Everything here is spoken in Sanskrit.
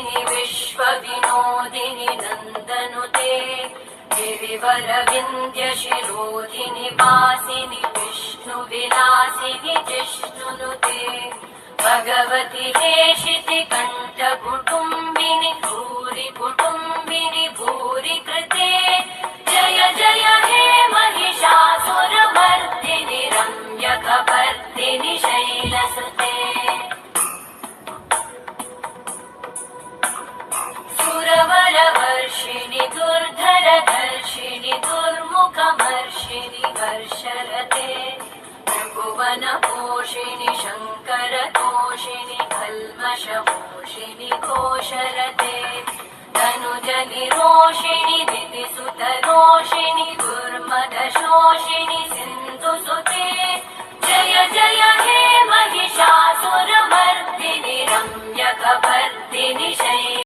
विनोदिनि विश्वविनोदिनि नन्दनुते गिरिवरविन्द्यशिरोधिनि वासिनि विष्णुविलासिनि जिष्णुनुते भगवति हेशिति कण्ठकुटुम्बिनि भूरि कुटुम्बिनि भूरि कृते जय जय हे महिषासुरमर्दिनि रम्यकपर्दिनि शैलसुते सुरवरवर्षिणि दुर्धरधर्षिणि दुर्मुखमर्षिणि हर्षरते त्रिभुवनपोषिणि शङ्करतोषिणि कल्मषमोषिणि घोषरते धनुजनिरोषिणि दितिसुतरोषिणि दुर्मदशोषिणि